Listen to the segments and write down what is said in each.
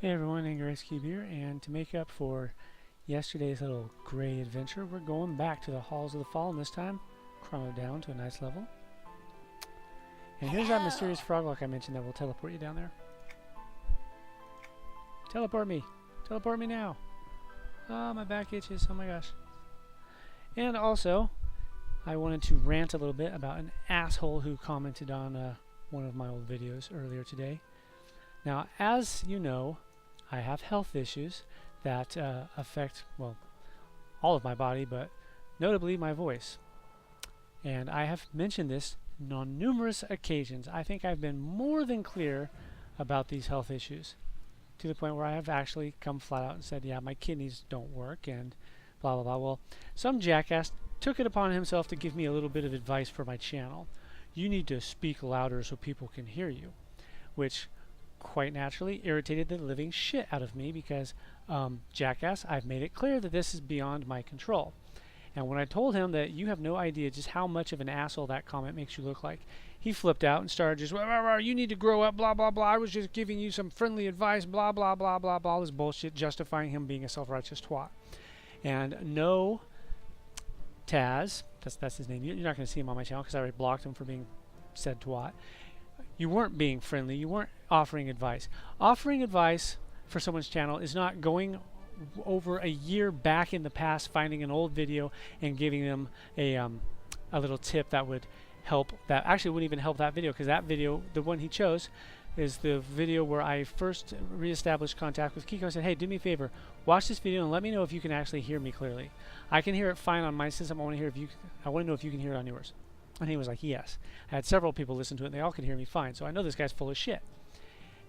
Hey everyone, AngerIceCube here, and to make up for yesterday's little gray adventure, we're going back to the Halls of the Fallen this time, chrono down to a nice level. And here's that mysterious frog like I mentioned that will teleport you down there. Teleport me! Teleport me now! Oh, my back itches, oh my gosh. And also, I wanted to rant a little bit about an asshole who commented on one of my old videos earlier today. Now, as you know, I have health issues that affect, well, all of my body, but notably my voice. And I have mentioned this on numerous occasions. I think I've been more than clear about these health issues, to the point where I have actually come flat out and said, yeah, my kidneys don't work and blah, blah, blah. Well, some jackass took it upon himself to give me a little bit of advice for my channel. You need to speak louder so people can hear you, which quite naturally irritated the living shit out of me because, jackass, I've made it clear that this is beyond my control. And when I told him that you have no idea just how much of an asshole that comment makes you look like, he flipped out and started just, you need to grow up, blah, blah, blah, I was just giving you some friendly advice, blah, blah, blah, blah, blah, all this bullshit justifying him being a self-righteous twat. And no, Taz, that's his name, you're not going to see him on my channel because I already blocked him for being said twat. You weren't being friendly, you weren't offering advice. Offering advice for someone's channel is not going over a year back in the past, finding an old video and giving them a little tip that would help, that actually wouldn't even help that video, because that video, the one he chose, is the video where I first reestablished contact with Kiko and said, hey, do me a favor, watch this video and let me know if you can actually hear me clearly. I can hear it fine on my system, I want to know if you can hear it on yours. And he was like, yes. I had several people listen to it and they all could hear me fine, so I know this guy's full of shit.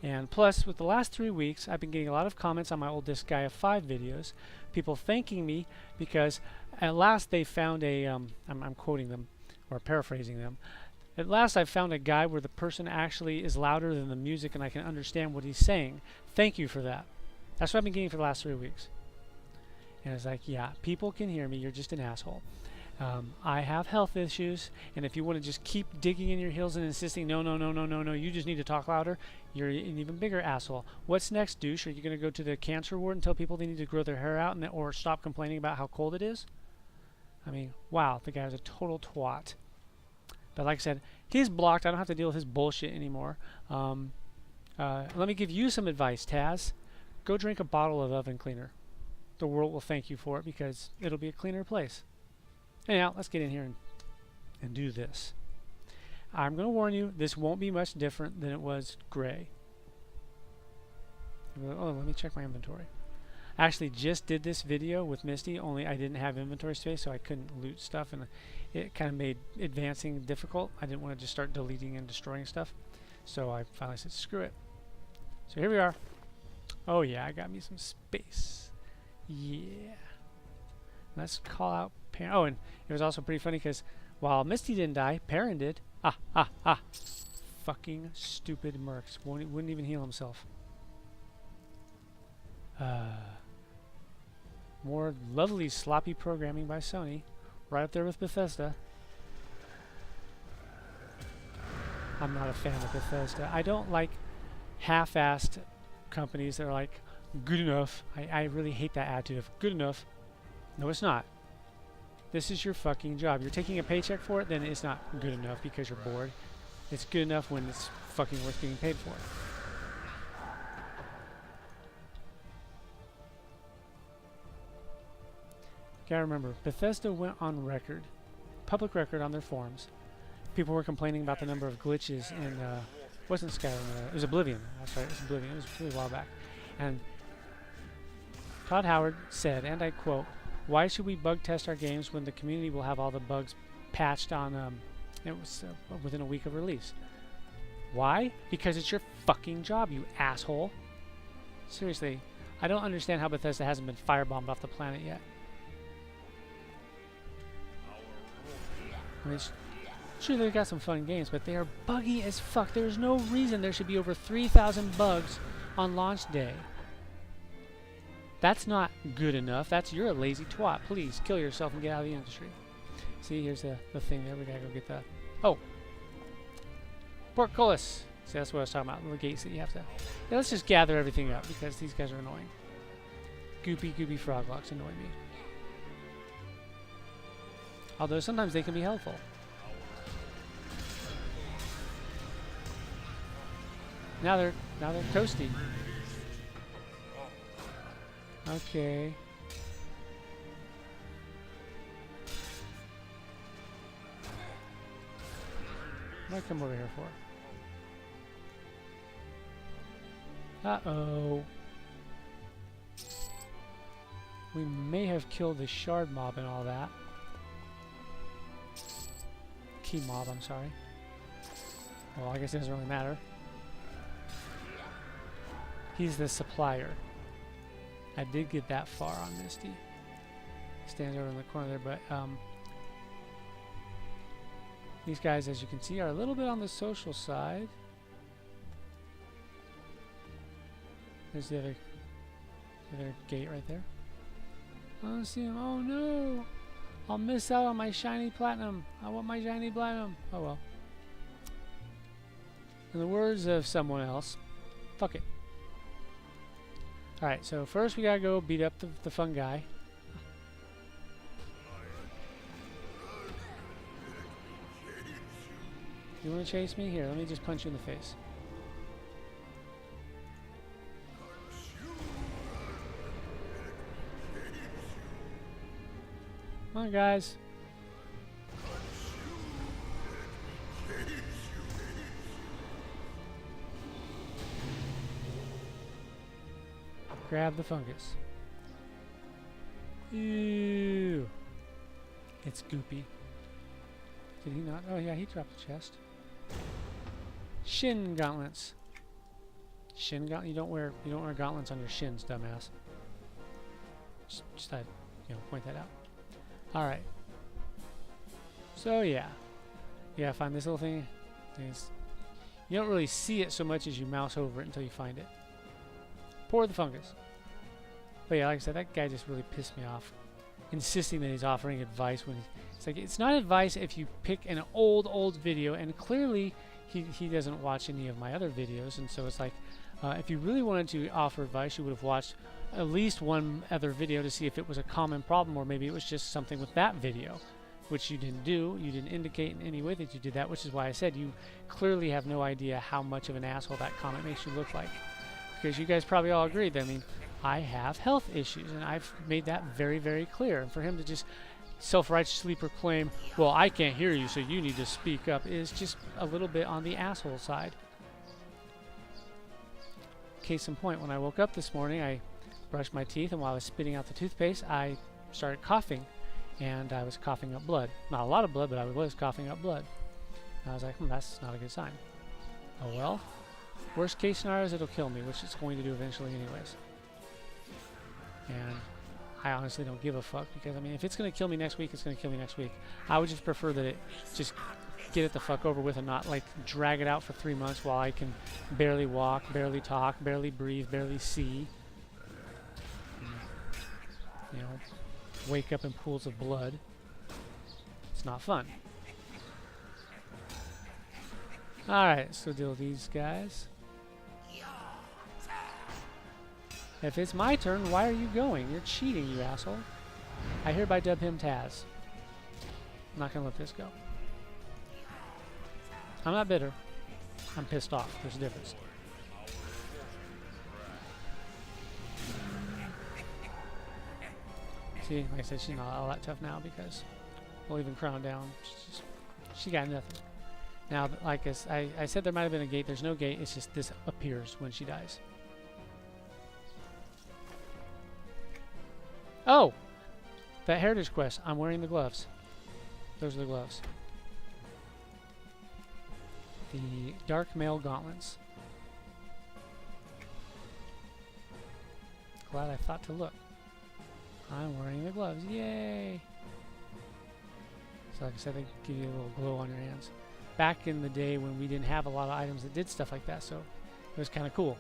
And plus, with the last 3 weeks, I've been getting a lot of comments on my old This Guy of 5 videos. People thanking me because at last they found a, I'm quoting them, or paraphrasing them. At last I found a guy where the person actually is louder than the music and I can understand what he's saying. Thank you for that. That's what I've been getting for the last 3 weeks. And it's like, yeah, people can hear me, you're just an asshole. I have health issues, and if you want to just keep digging in your heels and insisting, no, you just need to talk louder, you're an even bigger asshole. What's next, douche? Are you going to go to the cancer ward and tell people they need to grow their hair out and or stop complaining about how cold it is? I mean, wow, the guy was a total twat. But like I said, he's blocked. I don't have to deal with his bullshit anymore. Let me give you some advice, Taz. Go drink a bottle of oven cleaner. The world will thank you for it because it'll be a cleaner place. Anyhow, let's get in here and do this. I'm going to warn you, this won't be much different than it was gray. Oh, let me check my inventory. I actually just did this video with Misty, only I didn't have inventory space, so I couldn't loot stuff, and it kind of made advancing difficult. I didn't want to just start deleting and destroying stuff, so I finally said, screw it. So here we are. Oh yeah, I got me some space. Yeah. Let's call out Perrin. Oh, and it was also pretty funny because while Misty didn't die, Perrin did. Fucking stupid mercs. Wouldn't even heal himself. More lovely sloppy programming by Sony. Right up there with Bethesda. I'm not a fan of Bethesda. I don't like half-assed companies that are like, good enough. I really hate that attitude of good enough. No, it's not. This is your fucking job. You're taking a paycheck for it, then it's not good enough because you're bored. It's good enough when it's fucking worth being paid for. Gotta remember, Bethesda went on record, public record on their forums. People were complaining about the number of glitches in, wasn't Skyrim, it was Oblivion. That's right, it was Oblivion. It was really a while back. And Todd Howard said, and I quote, why should we bug test our games when the community will have all the bugs patched on, it was within a week of release? Why? Because it's your fucking job, you asshole. Seriously, I don't understand how Bethesda hasn't been firebombed off the planet yet. I mean, sure, they've got some fun games, but they are buggy as fuck. There's no reason there should be over 3,000 bugs on launch day. That's not good enough. You're a lazy twat. Please kill yourself and get out of the industry. See, here's the thing there. We gotta go get that. Oh, portcullis. See, that's what I was talking about, the gates that you have to... Yeah, let's just gather everything up, because these guys are annoying. Goopy froglocks annoy me. Although sometimes they can be helpful. Now they're toasty. Okay. What do I come over here for? Uh-oh. We may have killed the shard mob and all that. Key mob, I'm sorry. Well, I guess it doesn't really matter. He's the supplier. I did get that far on Misty. Stands over in the corner there, but these guys, as you can see, are a little bit on the social side. There's the other gate right there. I don't see him. Oh no! I'll miss out on my shiny platinum. I want my shiny platinum. Oh well. In the words of someone else, fuck it. Alright, so first we gotta go beat up the fun guy. You wanna chase me? Here, let me just punch you in the face. Come on, guys. Grab the fungus. Ew. It's goopy. Did he not? Oh yeah, he dropped the chest. Shin gauntlets. Shin gauntlet? You don't wear gauntlets on your shins, dumbass. Just point that out. All right. So yeah, find this little thing. You don't really see it so much as you mouse over it until you find it. Pour the fungus. But yeah, like I said, that guy just really pissed me off, insisting that he's offering advice when it's like, it's not advice if you pick an old video, and clearly he doesn't watch any of my other videos, and so it's like, if you really wanted to offer advice, you would have watched at least one other video to see if it was a common problem, or maybe it was just something with that video, which you didn't do. You didn't indicate in any way that you did that, which is why I said you clearly have no idea how much of an asshole that comment makes you look like. Because you guys probably all agreed that, I mean, I have health issues, and I've made that very, very clear. And for him to just self-righteously proclaim, well, I can't hear you, so you need to speak up, is just a little bit on the asshole side. Case in point, when I woke up this morning, I brushed my teeth, and while I was spitting out the toothpaste, I started coughing, and I was coughing up blood. Not a lot of blood, but I was coughing up blood. And I was like, that's not a good sign. Oh well. Worst case scenario is it'll kill me, which it's going to do eventually anyways. And I honestly don't give a fuck, because I mean, if it's going to kill me next week, it's going to kill me next week. I would just prefer that it just get it the fuck over with and not like drag it out for 3 months while I can barely walk, barely talk, barely breathe, barely see. You know, wake up in pools of blood. It's not fun. Alright, let's go deal with these guys. If it's my turn, why are you going? You're cheating, you asshole. I hereby dub him Taz. I'm not gonna let this go. I'm not bitter. I'm pissed off. There's a difference. See, like I said, she's not all that tough now because we'll even crown down. She got nothing. Now, like I said, there might have been a gate. There's no gate. It's just this appears when she dies. Oh! That heritage quest. I'm wearing the gloves. Those are the gloves. The dark mail gauntlets. Glad I thought to look. I'm wearing the gloves. Yay! So like I said, they give you a little glow on your hands. Back in the day when we didn't have a lot of items that did stuff like that, so it was kind of cool.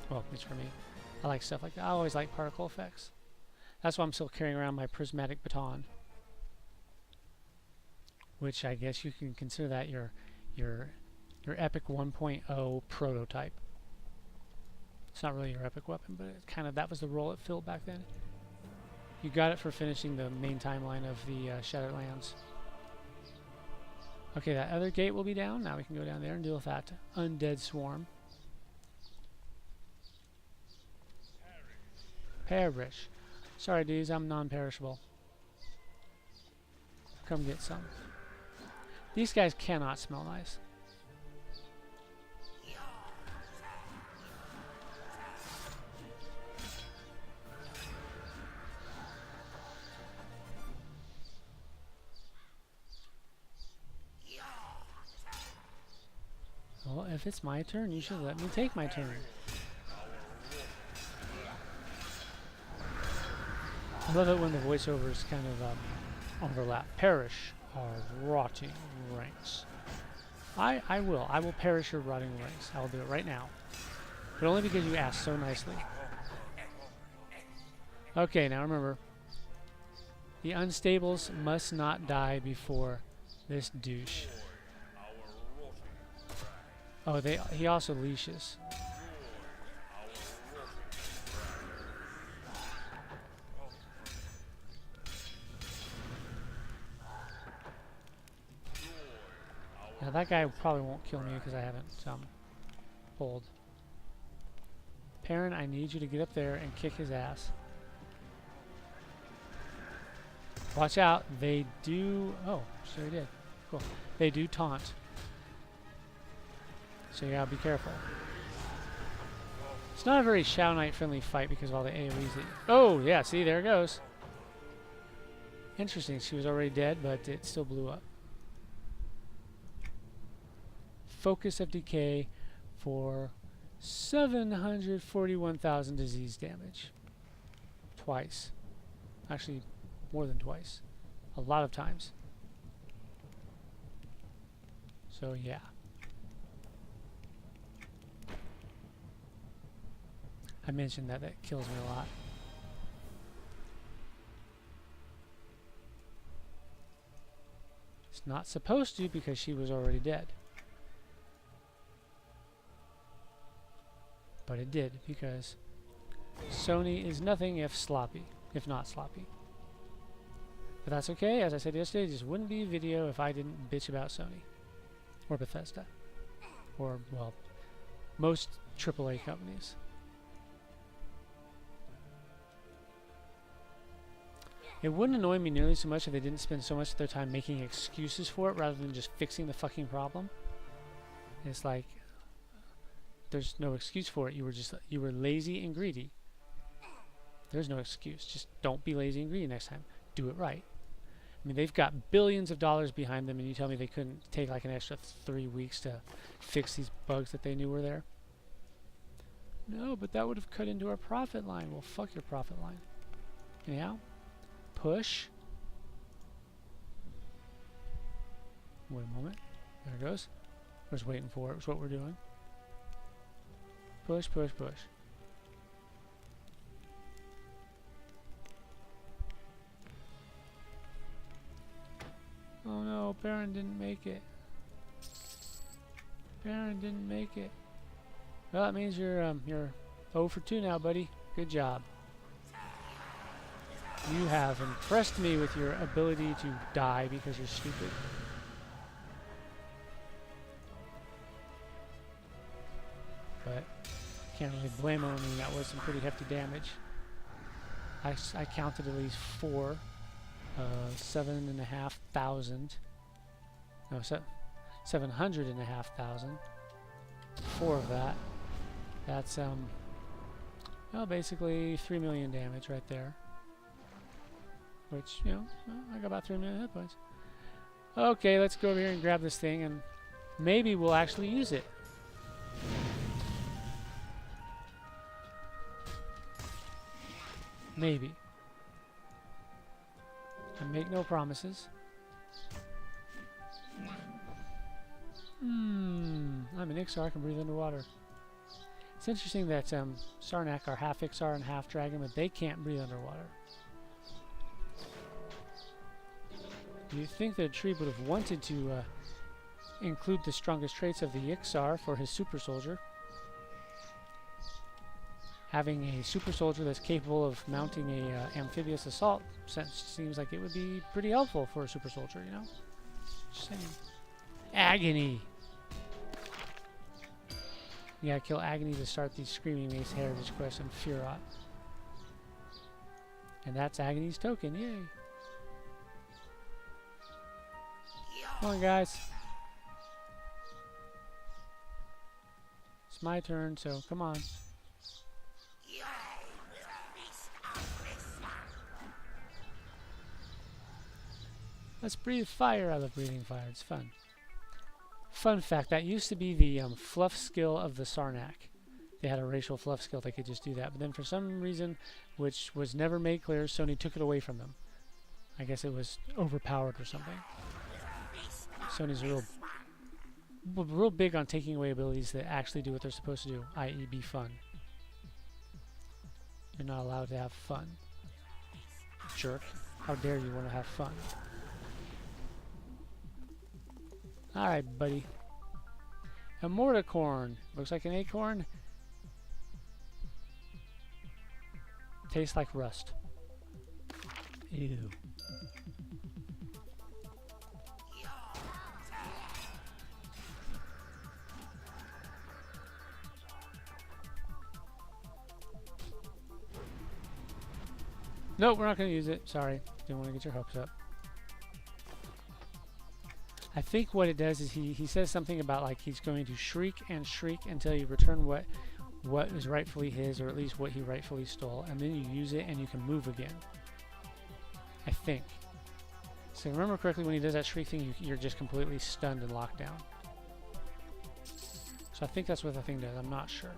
Well, at least for me. I like stuff like that. I always like particle effects. That's why I'm still carrying around my prismatic baton. Which I guess you can consider that your your Epic 1.0 prototype. It's not really your epic weapon, but it kind of, that was the role it filled back then. You got it for finishing the main timeline of the Shadowlands. Okay, that other gate will be down. Now we can go down there and deal with that undead swarm. Perish. Sorry, dudes, I'm non-perishable. Come get some. These guys cannot smell nice. Well, if it's my turn, you should let me take my turn. I love it when the voiceovers kind of overlap. Perish our rotting ranks. I will perish your rotting ranks. I will do it right now. But only because you asked so nicely. Okay, now remember. The unstables must not die before this douche. Oh, he also leashes. Now that guy probably won't kill me because I haven't pulled. Perrin, I need you to get up there and kick his ass. Watch out, they do... Oh, sure he did. Cool. They do taunt. So you gotta be careful. It's not a very Shadow Knight friendly fight because of all the AoEs that... Oh, yeah, see, there it goes. Interesting, she was already dead, but it still blew up. Focus of Decay for 741,000 disease damage. Twice. Actually, more than twice. A lot of times. So, yeah. I mentioned that kills me a lot. It's not supposed to because she was already dead. But it did because Sony is nothing if sloppy, if not sloppy. But that's okay. As I said yesterday, this wouldn't be a video if I didn't bitch about Sony or Bethesda or, well, most AAA companies. It wouldn't annoy me nearly so much if they didn't spend so much of their time making excuses for it rather than just fixing the fucking problem. It's like, there's no excuse for it. You were lazy and greedy. There's no excuse. Just don't be lazy and greedy next time. Do it right. I mean, they've got billions of dollars behind them and you tell me they couldn't take like an extra 3 weeks to fix these bugs that they knew were there? No, but that would have cut into our profit line. Well, fuck your profit line. Anyhow. Push. Wait a moment. There it goes. We're just waiting for it. It's what we're doing. Push, push, push. Oh no, Perrin didn't make it. Perrin didn't make it. Well, that means you're 0 for 2 now, buddy. Good job. You have impressed me with your ability to die because you're stupid. But can't really blame him. I mean, that was some pretty hefty damage. I counted at least 4. 7,500. No, 700,500. 4 of that. That's well, basically 3 million damage right there. Which, you know, well, I got about 3 million hit points. Okay, let's go over here and grab this thing, and maybe we'll actually use it. Maybe. I make no promises. I'm an Ixar, I can breathe underwater. It's interesting that Sarnak are half Ixar and half dragon, but they can't breathe underwater. Do you think that a tree would have wanted to include the strongest traits of the Yixar for his super soldier. Having a super soldier that's capable of mounting a amphibious assault seems like it would be pretty helpful for a super soldier, you know? Just saying. Agony! You gotta kill Agony to start these Screaming Mace Heritage quests in Furot. And that's Agony's token, yay! Come on, guys. It's my turn, so come on. Let's breathe fire. I love breathing fire. It's fun. Fun fact, that used to be the fluff skill of the Sarnak. They had a racial fluff skill. They could just do that. But then for some reason, which was never made clear, Sony took it away from them. I guess it was overpowered or something. Sony's real big on taking away abilities that actually do what they're supposed to do, i.e. be fun. You're not allowed to have fun. Jerk. How dare you want to have fun? Alright, buddy. A morticorn. Looks like an acorn. Tastes like rust. Ew. Nope, we're not going to use it. Sorry. Didn't want to get your hopes up. I think what it does is he says something about like he's going to shriek and shriek until you return what is rightfully his, or at least what he rightfully stole, and then you use it and you can move again. I think. So remember correctly, when he does that shriek thing, you're just completely stunned and locked down. So I think that's what the thing does. I'm not sure.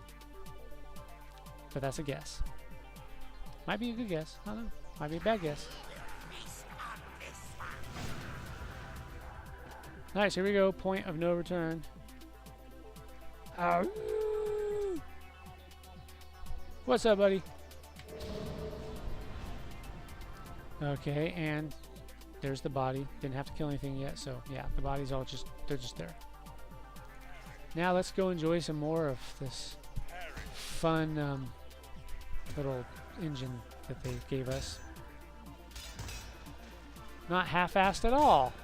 But that's a guess. Might be a good guess. I don't know. Might be a bad guess. Nice, here we go. Point of no return. Ow. What's up, buddy? Okay, and there's the body. Didn't have to kill anything yet, so yeah, the body's all just, they're just there. Now let's go enjoy some more of this fun little engine that they gave us. Not half-assed at all.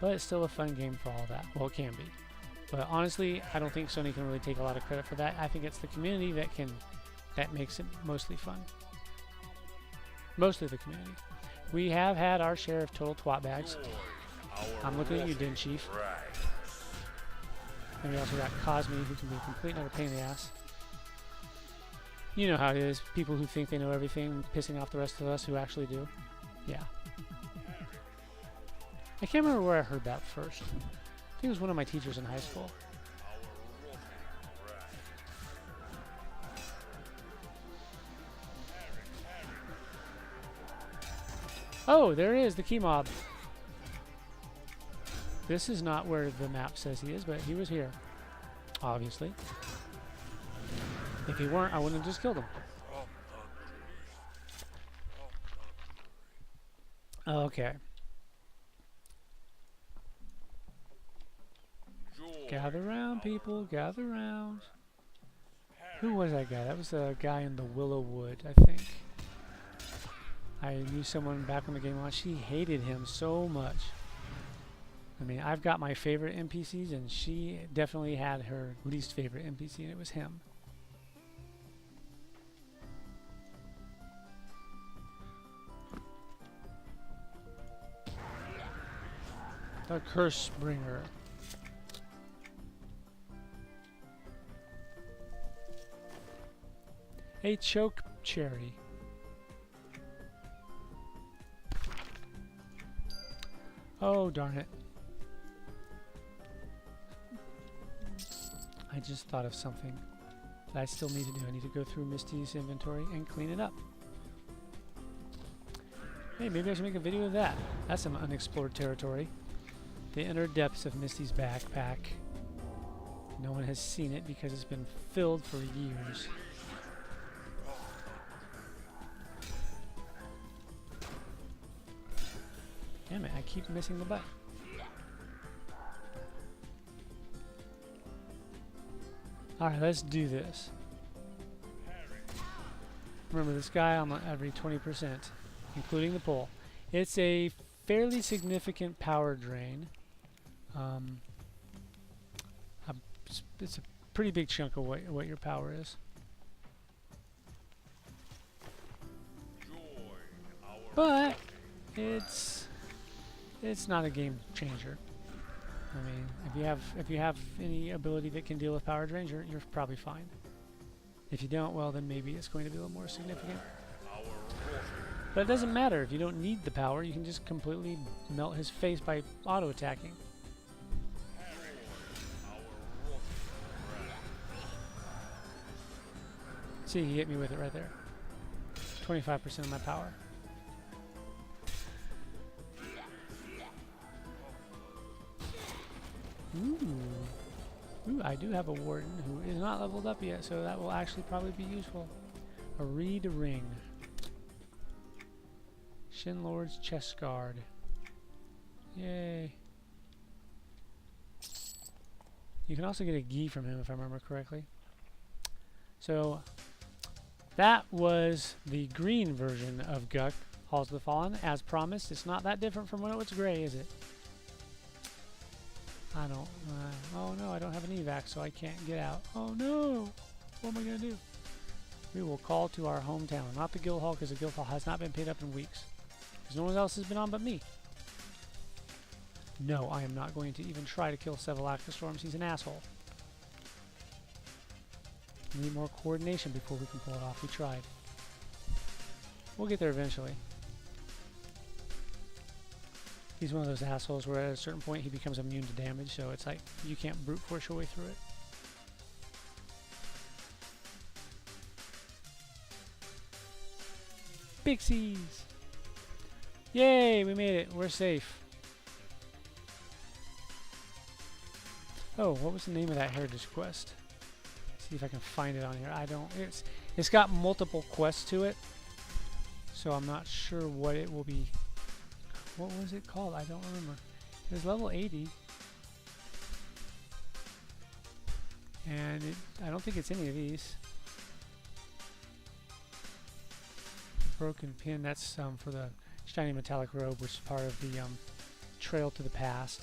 But it's still a fun game for all that. Well, it can be. But honestly, I don't think Sony can really take a lot of credit for that. I think it's the community that makes it mostly fun. Mostly the community. We have had our share of total twat bags. I'm looking at you, Din Chief. And we also got Cosme, who can be a complete and utter pain in the ass. You know how it is. People who think they know everything, pissing off the rest of us who actually do. Yeah. I can't remember where I heard that first. I think it was one of my teachers in high school. Oh, there is the key mob. This is not where the map says he is, but he was here. Obviously. If he weren't, I wouldn't have just killed him. Okay. Gather round, people. Gather round. Who was that guy? That was the guy in the Willow Wood, I think. I knew someone back when the game launched. She hated him so much. I mean, I've got my favorite NPCs, and she definitely had her least favorite NPC, and it was him. The Curse Bringer. A choke cherry. Oh, darn it. I just thought of something that I still need to do. I need to go through Misty's inventory and clean it up. Hey, maybe I should make a video of that. That's some unexplored territory. The inner depths of Misty's backpack. No one has seen it because it's been filled for years. Damn it, I keep missing the button. Alright, let's do this. Remember, this guy I'm on every 20%, including the pole. It's a fairly significant power drain. It's a pretty big chunk of what your power is. But it's not a game changer. I mean, if you have any ability that can deal with power drains, you're probably fine. If you don't, well, then maybe it's going to be a little more significant. But it doesn't matter. If you don't need the power, you can just completely melt his face by auto-attacking. See, he hit me with it right there. 25% of my power. Ooh, I do have a warden who is not leveled up yet, so that will actually probably be useful. A reed ring. Shinlord's chest guard. Yay. You can also get a gi from him if I remember correctly. So that was the green version of Guk, Halls of the Fallen. As promised, it's not that different from when it was gray, is it? I don't, oh no, I don't have an evac, so I can't get out. Oh no! What am I going to do? We will call to our hometown, not the guild hall, because the guild hall has not been paid up in weeks. Because no one else has been on but me. No, I am not going to even try to kill Sevalactus Storms. He's an asshole. We need more coordination before we can pull it off. We tried. We'll get there eventually. He's one of those assholes where at a certain point he becomes immune to damage, so it's like you can't brute force your way through it. Pixies! Yay, we made it. We're safe. Oh, what was the name of that heritage quest? See if I can find it on here. I don't. It's got multiple quests to it, so I'm not sure what it will be. What was it called? I don't remember. It was level 80. And I don't think it's any of these. Broken pin, that's for the shiny metallic robe, which is part of the trail to the past.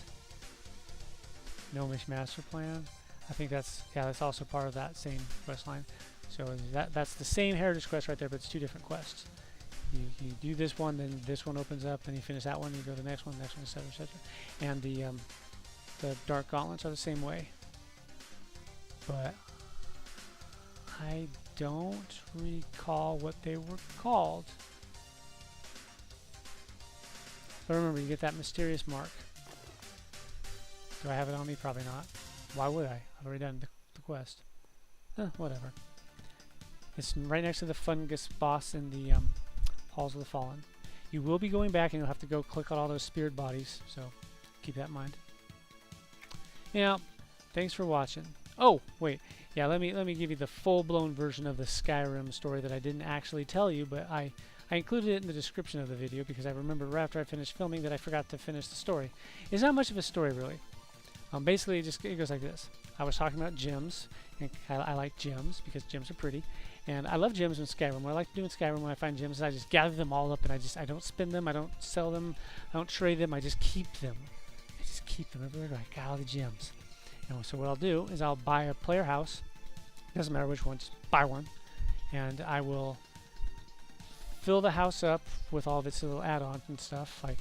Gnomish master plan. I think that's also part of that same quest line. So that's the same heritage quest right there, but it's two different quests. You do this one, then this one opens up, then you finish that one, you go to the next one, etc., etc. And the Dark Gauntlets are the same way. But I don't recall what they were called. But remember, you get that mysterious mark. Do I have it on me? Probably not. Why would I? I've already done the quest. Whatever. It's right next to the fungus boss in the Halls of the Fallen. You will be going back and you'll have to go click on all those speared bodies, so keep that in mind. Now, thanks for watching. Oh, wait. Yeah, let me give you the full-blown version of the Skyrim story that I didn't actually tell you, but I included it in the description of the video because I remembered right after I finished filming that I forgot to finish the story. It's not much of a story, really. Basically, it goes like this. I was talking about gems, and I like gems because gems are pretty. And I love gems in Skyrim. What I like to do in Skyrim when I find gems is I just gather them all up and I don't spend them, I don't sell them, I don't trade them, I just keep them. I just keep them everywhere I got all the gems. So what I'll do is I'll buy a player house. Doesn't matter which one, just buy one. And I will fill the house up with all of its little add-ons and stuff. Like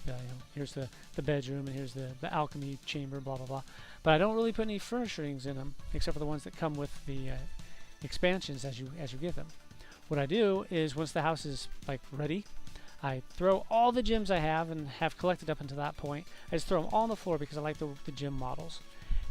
here's the bedroom and here's the alchemy chamber, blah blah blah. But I don't really put any furnishings in them except for the ones that come with the expansions as you get them. What I do is once the house is like ready, I throw all the gems I have and have collected up until that point. I just throw them all on the floor because I like the gem models.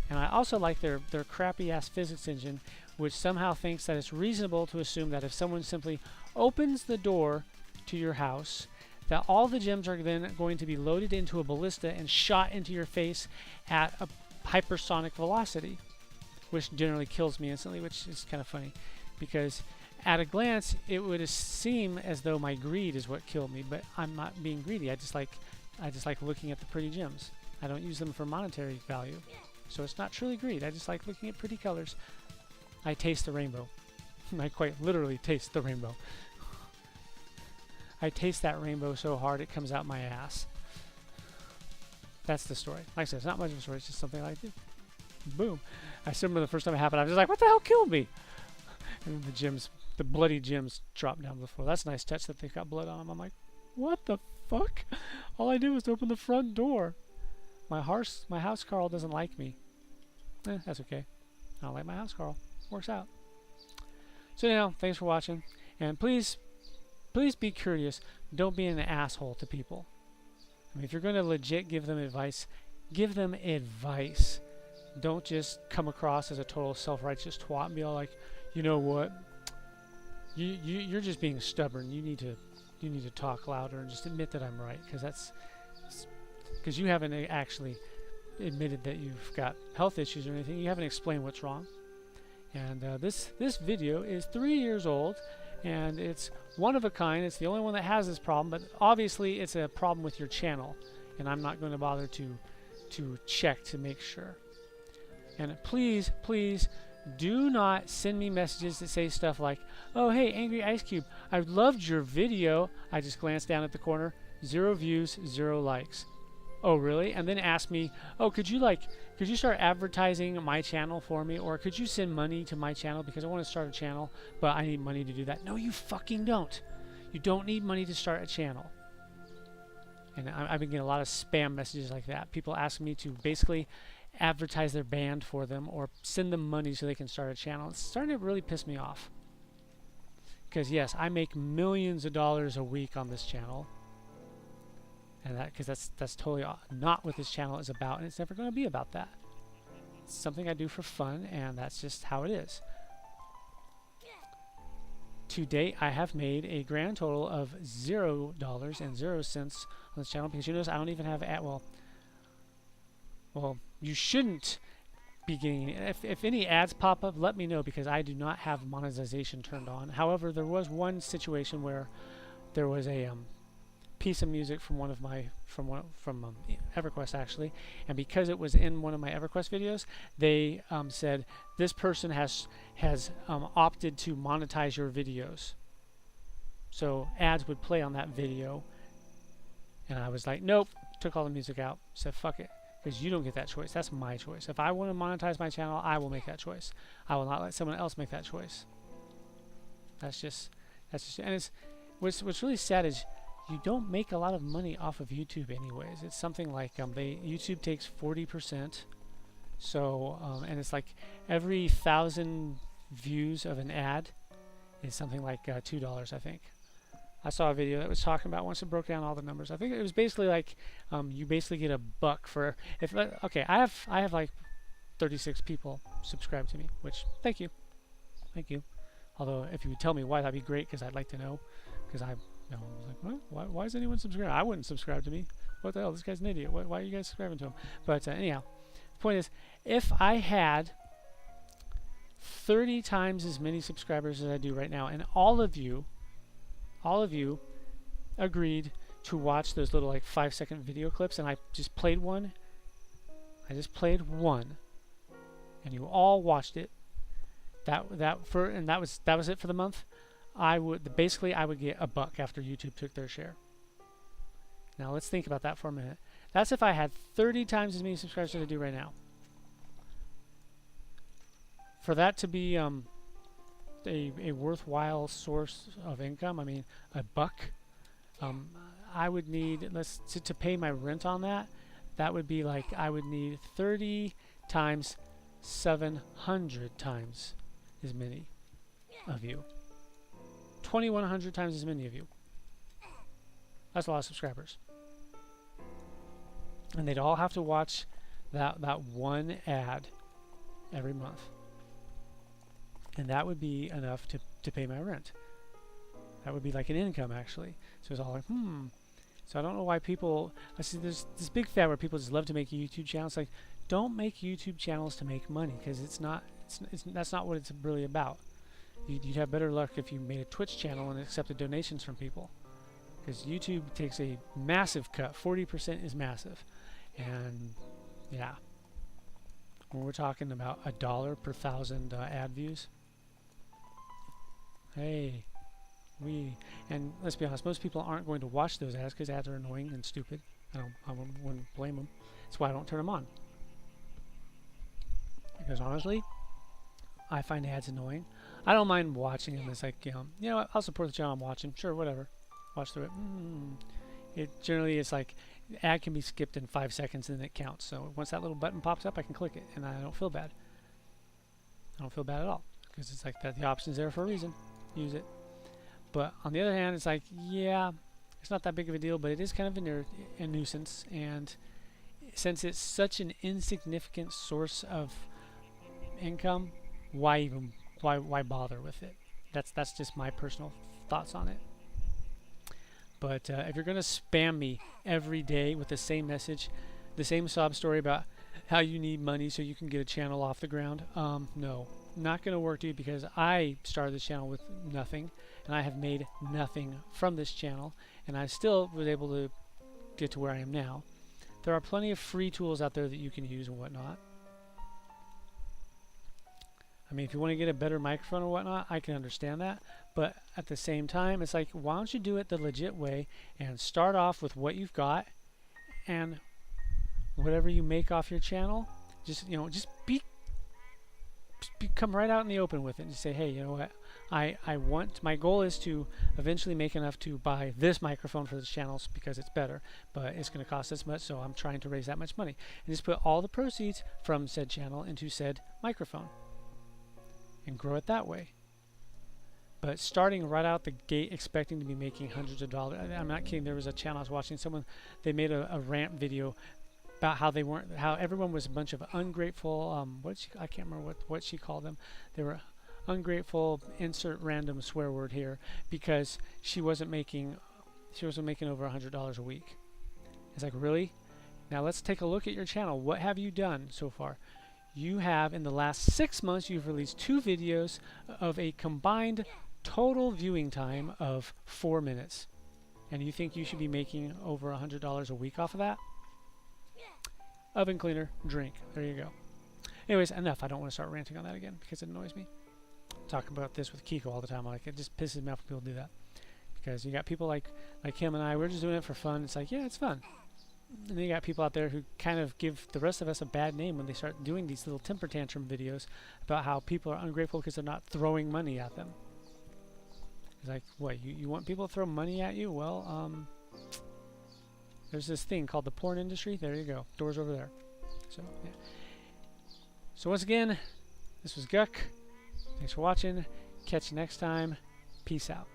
And I also like their crappy ass physics engine, which somehow thinks that it's reasonable to assume that if someone simply opens the door to your house, that all the gems are then going to be loaded into a ballista and shot into your face at a hypersonic velocity, which generally kills me instantly, which is kind of funny because at a glance it would seem as though my greed is what killed me, but I'm not being greedy. I I just like looking at the pretty gems. I don't use them for monetary value. So it's not truly greed. I just like looking at pretty colors. I taste the rainbow. I quite literally taste the rainbow. I taste that rainbow so hard it comes out my ass. That's the story. Like I said, it's not much of a story. It's just something I do. Boom. I remember the first time it happened, I was just like, what the hell killed me? And the gems, the bloody gems dropped down to the floor. That's a nice touch that they've got blood on them. I'm like, what the fuck? All I did was open the front door. My house Carl doesn't like me. That's okay. I don't like my house Carl. Works out. So anyhow, thanks for watching. And please be courteous. Don't be an asshole to people. I mean, if you're going to legit give them advice, give them advice. Don't just come across as a total self-righteous twat and be all like, you know what? You're just being stubborn. You need to talk louder and just admit that I'm right, because you haven't actually admitted that you've got health issues or anything. You haven't explained what's wrong. And this video is 3 years old, and it's one of a kind. It's the only one that has this problem, but obviously it's a problem with your channel, and I'm not going to bother to check to make sure. And please do not send me messages that say stuff like, oh hey Angry Ice Cube, I loved your video. I just glanced down at the corner, 0 views, 0 likes. Oh really? And then ask me, oh could you start advertising my channel for me, or could you send money to my channel because I want to start a channel but I need money to do that. No, you fucking don't. You don't need money to start a channel. And I've been getting a lot of spam messages like that. People ask me to basically advertise their band for them or send them money so they can start a channel. It's starting to really piss me off. Because yes, I make millions of dollars a week on this channel. And because that's totally not what this channel is about, and it's never going to be about that. It's something I do for fun, and that's just how it is. To date, I have made a grand total of $0.00 on this channel, because you notice I don't even have well, you shouldn't be getting if any ads pop up, let me know, because I do not have monetization turned on. However, there was one situation where there was a piece of music from one of my from EverQuest actually, and because it was in one of my EverQuest videos, they said this person has opted to monetize your videos, so ads would play on that video. And I was like, nope, took all the music out, said fuck it, because you don't get that choice. That's my choice. If I want to monetize my channel, I will make that choice. I will not let someone else make that choice. That's just and it's what's really sad is you don't make a lot of money off of YouTube anyways. It's something like YouTube takes 40%. So and it's like every 1,000 views of an ad is something like $2, I think. I saw a video that was talking about, once it broke down all the numbers, I think it was basically like you basically get $1 for if okay, I have like 36 people subscribe to me, which thank you. Although if you would tell me why, that'd be great, because I'd like to know, because I was like, what? Why is anyone subscribing? I wouldn't subscribe to me. What the hell? This guy's an idiot. Why are you guys subscribing to him? But anyhow, the point is, if I had 30 times as many subscribers as I do right now, and all of you agreed to watch those little like 5-second video clips, and I just played one, and you all watched it, that was it for the month. I would get $1 after YouTube took their share. Now let's think about that for a minute. That's if I had 30 times as many subscribers as I do right now. For that to be a worthwhile source of income, I mean, $1, I would need, to pay my rent on that, that would be like, I would need 30 times 700 times as many of you. 2,100 times as many of you. That's a lot of subscribers. And they'd all have to watch that one ad every month. And that would be enough to pay my rent. That would be like an income, actually. So it's all like, So I don't know why people, I see there's this big fad where people just love to make YouTube channels. Like, don't make YouTube channels to make money, because that's not what it's really about. You'd have better luck if you made a Twitch channel and accepted donations from people. because YouTube takes a massive cut. 40% is massive, and yeah, when we're talking about $1 per 1,000 ad views. Hey, and let's be honest, most people aren't going to watch those ads because ads are annoying and stupid. I wouldn't blame them. That's why I don't turn them on. Because honestly, I find ads annoying. I don't mind watching them. It's like, you know what, I'll support the channel I'm watching. Sure, whatever. Watch through it. It generally is like, the ad can be skipped in 5 seconds and then it counts. So once that little button pops up, I can click it and I don't feel bad. I don't feel bad at all. Because it's like that the option's there for a reason. Use it. But on the other hand, it's like, yeah, it's not that big of a deal, but it is kind of a nuisance. And since it's such an insignificant source of income, why bother with it? That's just my personal thoughts on it. But if you're gonna spam me every day with the same message, the same sob story about how you need money so you can get a channel off the ground, no, not gonna work, dude. Because I started this channel with nothing, and I have made nothing from this channel, and I still was able to get to where I am now. There are plenty of free tools out there that you can use and whatnot. I mean, if you want to get a better microphone or whatnot, I can understand that. But at the same time, it's like, why don't you do it the legit way and start off with what you've got, and whatever you make off your channel, just come right out in the open with it and just say, hey, you know what? My goal is to eventually make enough to buy this microphone for this channel because it's better, but it's going to cost this much, so I'm trying to raise that much money. And just put all the proceeds from said channel into said microphone and grow it that way. But starting right out the gate expecting to be making hundreds of dollars, I'm not kidding. There was a channel I was watching, they made a rant video about how everyone was a bunch of ungrateful, I can't remember what she called them. They were ungrateful, insert random swear word here, because she wasn't making over $100 a week. It's like, really? Now let's take a look at your channel. What have you done so far? You have, in the last 6 months, you've released 2 videos of a combined total viewing time of 4 minutes. And you think you should be making over $100 a week off of that? Oven cleaner, drink. There you go. Anyways, enough. I don't want to start ranting on that again because it annoys me. Talk about this with Kiko all the time. Like, it just pisses me off when people do that. Because you got people like him and I, we're just doing it for fun. It's like, yeah, it's fun. And then you got people out there who kind of give the rest of us a bad name when they start doing these little temper tantrum videos about how people are ungrateful because they're not throwing money at them. It's like, what, you want people to throw money at you? Well, there's this thing called the porn industry. There you go. Doors over there. So, yeah. So once again, this was Guk. Thanks for watching. Catch you next time. Peace out.